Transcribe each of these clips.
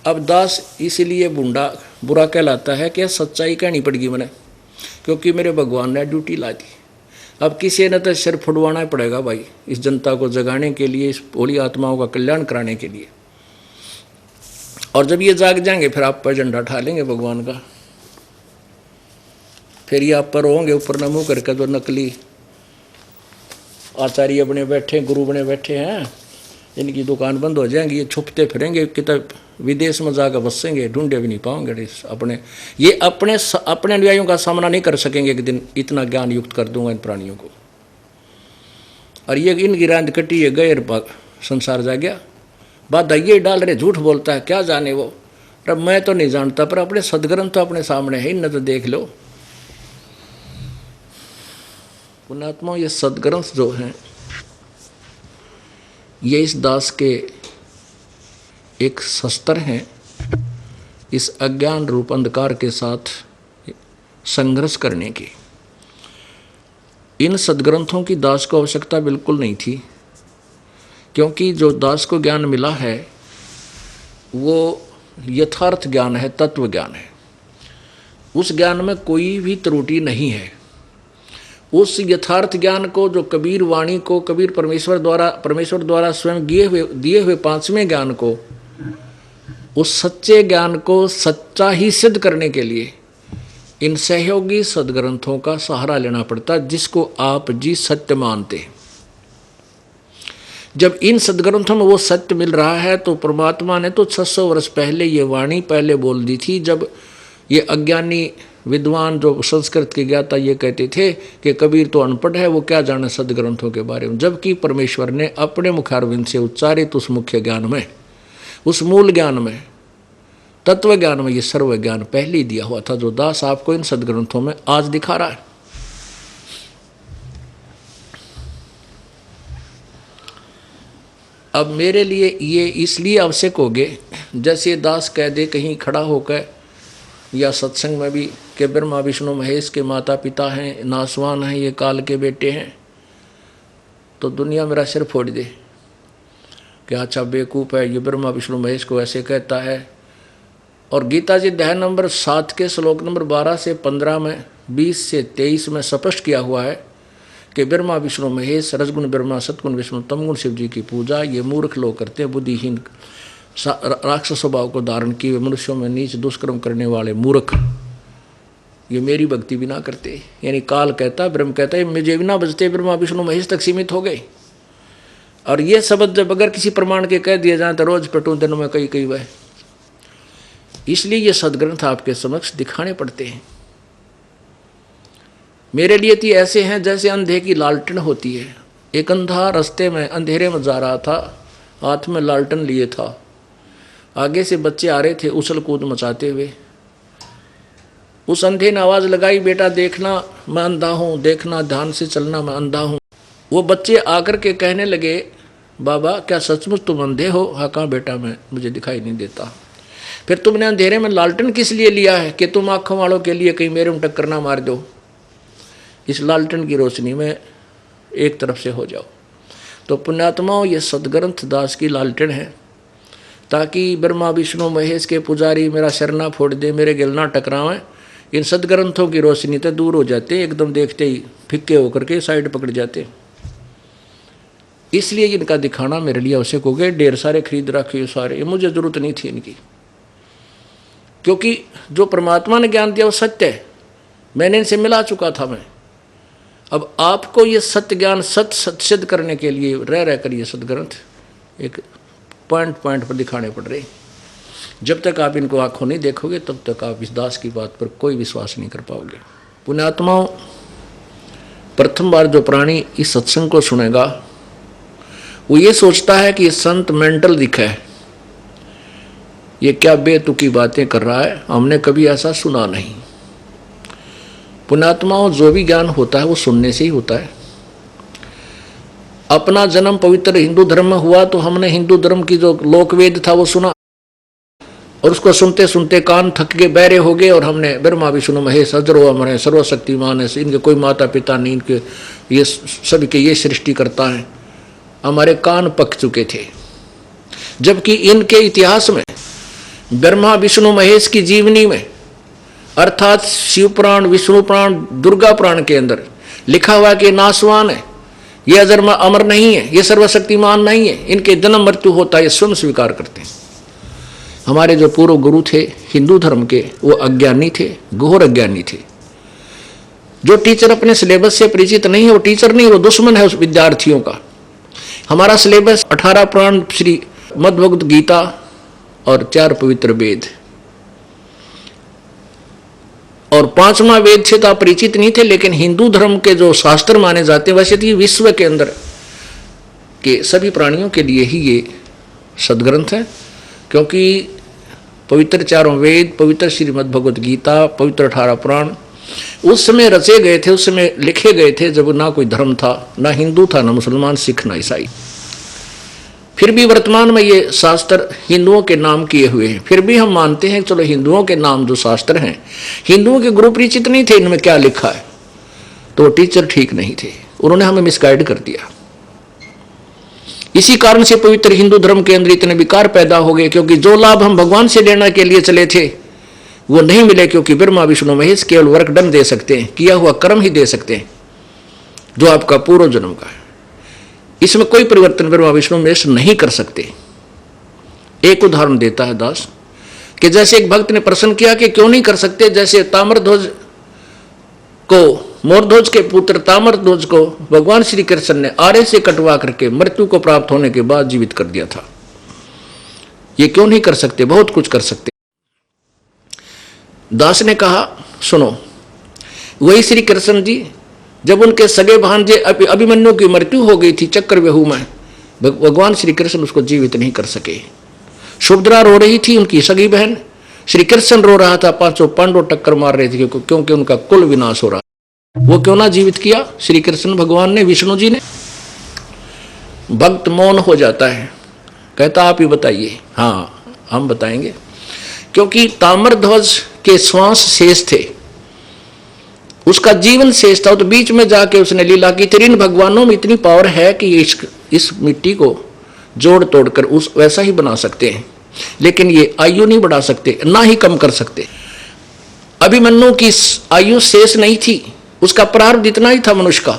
अब दास इसलिए बुरा कहलाता है कि सच्चाई कहनी पड़ेगी मैंने, क्योंकि मेरे भगवान ने ड्यूटी ला दी। अब किसी ने तो सिर फुड़वाना ही पड़ेगा भाई, इस जनता को जगाने के लिए, इस भोली आत्माओं का कल्याण कराने के लिए। और जब ये जाग जाएंगे फिर आप पर झंडा उठा लेंगे भगवान का। फिर ये आप पर होंगे ऊपर न मुँह करके, जो नकली आचार्य बने बैठे, गुरु बने बैठे हैं, इनकी दुकान बंद हो जाएंगी, ये छुपते फिरेंगे, किताब विदेश में जाकर बसेंगे, ढूंढे भी नहीं पाओगे। अपने अनुयायियों का सामना नहीं कर सकेंगे एक दिन, इतना ज्ञान युक्त कर दूंगा इन प्राणियों को। और ये इनकी रांद कटी, ये गैर संसार जा गया। बात ये डाल रहे, झूठ बोलता है, क्या जाने वो। अब मैं तो नहीं जानता, पर अपने सदग्रंथ तो अपने सामने है, इन्हें तो देख लो। पुण्यात्मा, ये सदग्रंथ जो हैं ये इस दास के एक शस्त्र हैं, इस अज्ञान रूप अंधकार के साथ संघर्ष करने की। इन सदग्रंथों की दास को आवश्यकता बिल्कुल नहीं थी, क्योंकि जो दास को ज्ञान मिला है वो यथार्थ ज्ञान है, तत्व ज्ञान है। उस ज्ञान में कोई भी त्रुटि नहीं है। उस यथार्थ ज्ञान को, जो कबीर वाणी को, कबीर परमेश्वर द्वारा स्वयं दिए हुए पांचवें ज्ञान को, उस सच्चे ज्ञान को सच्चा ही सिद्ध करने के लिए इन सहयोगी सदग्रंथों का सहारा लेना पड़ता, जिसको आप जी सत्य मानते हैं। जब इन सदग्रंथों में वो सत्य मिल रहा है, तो परमात्मा ने तो 600 वर्ष पहले ये वाणी पहले बोल दी थी, जब ये अज्ञानी विद्वान जो संस्कृत के ज्ञाता ये कहते थे कि कबीर तो अनपढ़ है, वो क्या जाने सदग्रंथों के बारे में। जबकि परमेश्वर ने अपने मुखारविंद से उच्चारित उस मुख्य ज्ञान में, उस मूल ज्ञान में, तत्व ज्ञान में ये सर्व ज्ञान पहले ही दिया हुआ था, जो दास आपको इन सदग्रंथों में आज दिखा रहा है। अब मेरे लिए ये इसलिए आवश्यक हो गए, जैसे दास कह दे कहीं खड़ा होकर या सत्संग में भी कि ब्रह्मा विष्णु महेश के माता पिता हैं, नासवान हैं, ये काल के बेटे हैं, तो दुनिया मेरा सिर फोड़ दे कि अच्छा बेवकूफ़ है, ये ब्रह्मा विष्णु महेश को ऐसे कहता है। और गीता जी अध्याय नंबर 7 के श्लोक नंबर 12 से 15 में, 20 से 23 में स्पष्ट किया हुआ है कि ब्रह्मा विष्णु महेश, रजगुण ब्रह्मा, सतगुण विष्णु, तमगुण शिव जी की पूजा ये मूर्ख लोग करते हैं, बुद्धिहीन राक्षस स्वभाव को धारण किए मनुष्यों में नीच दुष्कर्म करने वाले मूर्ख, ये मेरी भक्ति भी ना करते। यानी काल कहता, ब्रह्म कहता है, मुझे भी ना बजते, ब्रह्मा विष्णु महेश तक सीमित हो गए। और ये शब्द जब अगर किसी प्रमाण के कह दिए जाए तो रोज पेटू दिनों में कई वह। इसलिए ये सदग्रंथ आपके समक्ष दिखाने पड़ते हैं। मेरे लिए तो ऐसे हैं जैसे अंधे की लालटेन होती है। एक अंधा रास्ते में अंधेरे में जा रहा था, हाथ में लालटेन लिए था, आगे से बच्चे आ रहे थे उछल कूद मचाते हुए। उस अंधे ने आवाज़ लगाई, बेटा देखना मैं अंधा हूँ, देखना ध्यान से चलना मैं अंधा हूँ। वो बच्चे आकर के कहने लगे, बाबा क्या सचमुच तुम अंधे हो? हाँ कहाँ बेटा, मैं मुझे दिखाई नहीं देता। फिर तुमने अंधेरे में लालटेन किस लिए लिया है? कि तुम आँखों वालों के लिए कहीं मेरे में टक्कर ना मार दो, इस लालटेन की रोशनी में एक तरफ से हो जाओ। तो पुण्यात्माओं, ये सदग्रंथ दास की लालटेन है, ताकि ब्रह्मा विष्णु महेश के पुजारी मेरा सिर ना फोड़ दे, मेरे गिल ना टकरावें। इन सदग्रंथों की रोशनी तो दूर हो जाते, एकदम देखते ही फिक्के होकर के साइड पकड़ जाते। इसलिए इनका दिखाना मेरे लिए आवश्यक हो गए। ढेर सारे खरीद रखे सारे, ये मुझे जरूरत नहीं थी इनकी, क्योंकि जो परमात्मा ने ज्ञान दिया वो सत्य है, मैंने इनसे मिला चुका था मैं। अब आपको ये सत्य ज्ञान सत्य सिद्ध करने के लिए रह कर ये सदग्रंथ एक पॉइंट पर दिखाने पड़ रहे। जब तक आप इनको आंखों नहीं देखोगे तब तक आप इस दास की बात पर कोई विश्वास नहीं कर पाओगे। पुण्यात्माओं, प्रथम बार जो प्राणी इस सत्संग को सुनेगा वो ये सोचता है कि ये संत मेंटल दिखा है, ये क्या बेतुकी बातें कर रहा है, हमने कभी ऐसा सुना नहीं। पुण्यात्माओं, जो भी ज्ञान होता है वो सुनने से ही होता है। अपना जन्म पवित्र हिंदू धर्म में हुआ तो हमने हिंदू धर्म की जो लोकवेद था वो सुना, और उसको सुनते सुनते कान थक गए, बहरे हो गए, और हमने ब्रह्मा विष्णु महेश अजरो अमर है, सर्वशक्तिमान है, इनके कोई माता पिता नहीं, इनके ये सभी के ये सृष्टि करता है, हमारे कान पक चुके थे। जबकि इनके इतिहास में ब्रह्मा विष्णु महेश की जीवनी में अर्थात शिव पुराण, विष्णु पुराण, दुर्गा पुराण के अंदर लिखा हुआ कि नासवान है, ये अजर अमर नहीं है, ये सर्वशक्तिमान नहीं है, इनके जन्म मृत्यु होता है, ये स्वयं स्वीकार करते हैं। हमारे जो पूर्व गुरु थे हिंदू धर्म के, वो अज्ञानी थे, घोर अज्ञानी थे। जो टीचर अपने सिलेबस से परिचित नहीं है वो टीचर नहीं, वो दुश्मन है उस विद्यार्थियों का। हमारा सिलेबस 18 पुराण, श्री मद्भगवत गीता और 4 पवित्र वेद और 5वां वेद से तो आप परिचित नहीं थे, लेकिन हिंदू धर्म के जो शास्त्र माने जाते हैं, वैसे तो विश्व के अंदर के सभी प्राणियों के लिए ही ये सदग्रंथ है, क्योंकि पवित्र 4 वेद, पवित्र श्रीमद् भगवत गीता, पवित्र 18 पुराण उस समय रचे गए थे, उस समय लिखे गए थे जब ना कोई धर्म था, ना हिंदू था, ना मुसलमान, सिख, ना ईसाई। फिर भी वर्तमान में ये शास्त्र हिंदुओं के नाम किए हुए हैं। फिर भी हम मानते हैं चलो हिंदुओं के नाम जो शास्त्र हैं, हिंदुओं के गुरु परिचित नहीं थे इनमें क्या लिखा है, तो टीचर ठीक नहीं थे, उन्होंने हमें मिसगाइड कर दिया। इसी कारण से पवित्र हिंदू धर्म के अंदर इतने विकार पैदा हो गए, क्योंकि जो लाभ हम भगवान से लेने के लिए चले थे वो नहीं मिले, क्योंकि ब्रह्मा विष्णु महेश केवल वर्क डन दे सकते हैं, किया हुआ कर्म ही दे सकते हैं जो आपका पूर्व जन्म का है। इसमें कोई परिवर्तन ब्रह्मा विष्णु महेश नहीं कर सकते। एक उदाहरण देता है दास कि जैसे एक भक्त ने प्रश्न किया कि क्यों नहीं कर सकते, जैसे ताम्रध्वज को, मोरध्वज के पुत्र ताम्रध्वज को भगवान श्री कृष्ण ने आरे से कटवा करके मृत्यु को प्राप्त होने के बाद जीवित कर दिया था, ये क्यों नहीं कर सकते? बहुत कुछ कर सकते। दास ने कहा सुनो, वही श्री कृष्ण जी जब उनके सगे भांजे अभिमन्यु की मृत्यु हो गई थी चक्रव्यूह में, भगवान श्री कृष्ण उसको जीवित नहीं कर सके। सुभद्रा रो रही थी, उनकी सगी बहन, श्री कृष्ण रो रहा था, 5 पांडव टक्कर मार रहे थे क्योंकि उनका कुल विनाश हो रहा। वो क्यों ना जीवित किया श्री कृष्ण भगवान ने, विष्णु जी ने? भक्त मौन हो जाता है, कहता आप ही बताइए। हाँ हम बताएंगे, क्योंकि ताम्रध्वज के श्वास शेष थे, उसका जीवन शेष था, तो बीच में जाके उसने लीला की। तेरे इन भगवानों में इतनी पावर है कि इस मिट्टी को जोड़ तोड़कर उस वैसा ही बना सकते हैं, लेकिन ये आयु नहीं बढ़ा सकते, ना ही कम कर सकते। अभिमन्यु की आयु शेष नहीं थी, उसका प्रारब्ध इतना ही था मनुष्य का,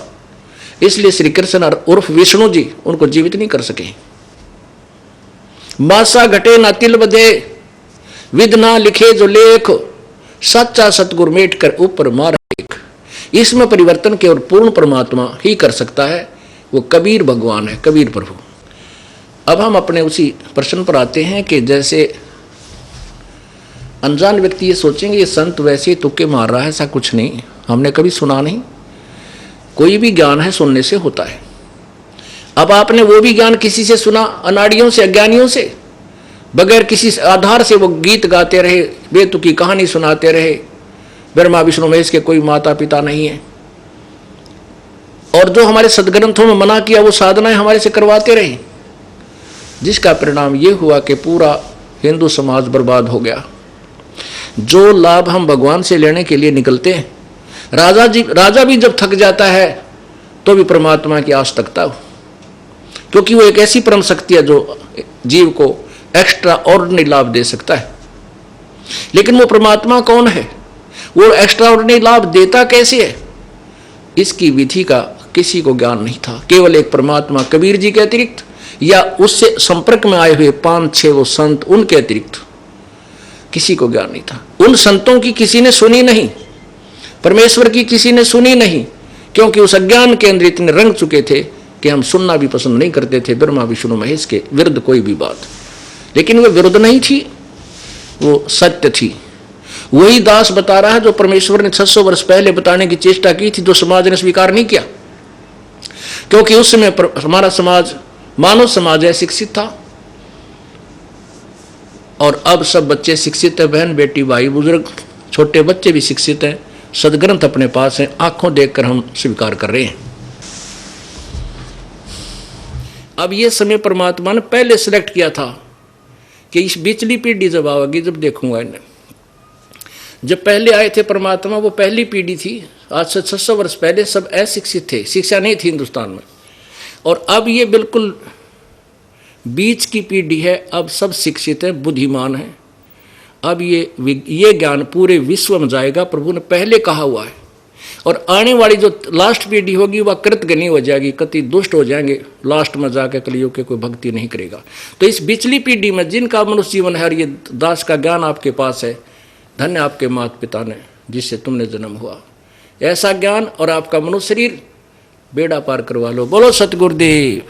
इसलिए श्री कृष्ण उर्फ विष्णु जी उनको जीवित नहीं कर सके। मासा घटे ना तिल बधे, विद ना लिखे जो लेख, सच्चा सतगुरु मेट कर ऊपर मार एक। इसमें परिवर्तन केवल पूर्ण परमात्मा ही कर सकता है, वो कबीर भगवान है, कबीर प्रभु। अब हम अपने उसी प्रश्न पर आते हैं कि जैसे अनजान व्यक्ति ये सोचेंगे ये संत वैसे तुक्के मार रहा है, ऐसा कुछ नहीं, हमने कभी सुना नहीं। कोई भी ज्ञान है सुनने से होता है। अब आपने वो भी ज्ञान किसी से सुना, अनाड़ियों से, अज्ञानियों से, बगैर किसी आधार से वो गीत गाते रहे, बेतुकी कहानी सुनाते रहे, ब्रह्मा विष्णु महेश के कोई माता पिता नहीं है, और जो हमारे सदग्रंथों में मना किया वो साधनाएं हमारे से करवाते रहे, जिसका परिणाम ये हुआ कि पूरा हिंदू समाज बर्बाद हो गया। जो लाभ हम भगवान से लेने के लिए निकलते हैं, राजा भी जब थक जाता है तो भी परमात्मा की आस तकता हो, क्योंकि वो एक ऐसी परम शक्ति है जो जीव को एक्स्ट्रा ऑर्डिनरी लाभ दे सकता है। लेकिन वो परमात्मा कौन है, वो एक्स्ट्रा ऑर्डिनरी लाभ देता कैसे है, इसकी विधि का किसी को ज्ञान नहीं था। केवल एक परमात्मा कबीर जी के अतिरिक्त या उससे संपर्क में आए हुए 5-6 वो संत, उनके अतिरिक्त किसी को ज्ञान नहीं था। उन संतों की किसी ने सुनी नहीं, परमेश्वर की किसी ने सुनी नहीं, क्योंकि उस अज्ञान के अंदर इतने रंग चुके थे कि हम सुनना भी पसंद नहीं करते थे ब्रह्मा विष्णु महेश के विरुद्ध कोई भी बात। लेकिन वो विरुद्ध नहीं थी, वो सत्य थी। वही दास बता रहा है जो परमेश्वर ने 600 वर्ष पहले बताने की चेष्टा की थी, जो समाज ने स्वीकार नहीं किया, क्योंकि उस समय हमारा समाज मानव समाज है, शिक्षित था, और अब सब बच्चे शिक्षित है, बहन बेटी भाई बुजुर्ग छोटे बच्चे भी शिक्षित हैं, सदग्रंथ अपने पास हैं, आंखों देखकर हम स्वीकार कर रहे हैं। अब ये समय परमात्मा ने पहले सिलेक्ट किया था कि इस बिचली पीढ़ी जब आएगी, जब देखूंगा इन्हें। जब पहले आए थे परमात्मा, वो पहली पीढ़ी थी, आज से 600 वर्ष पहले सब अशिक्षित थे, शिक्षा नहीं थी हिंदुस्तान में। और अब ये बिल्कुल बीच की पीढ़ी है, अब सब शिक्षित है, बुद्धिमान है, अब ये ज्ञान पूरे विश्व में जाएगा, प्रभु ने पहले कहा हुआ है। और आने वाली जो लास्ट पीढ़ी होगी वह कृतज्ञ हो जाएगी, कति दुष्ट हो जाएंगे, लास्ट में जाकर कलियुग के कोई भक्ति नहीं करेगा। तो इस पिछली पीढ़ी में जिनका मनुष्य जीवन है और ये दास का ज्ञान आपके पास है, धन्य आपके माता पिता ने जिससे तुमने जन्म हुआ। ऐसा ज्ञान और आपका मनुष्य शरीर बेड़ा पार करवा लो। बोलो सतगुरुदेव।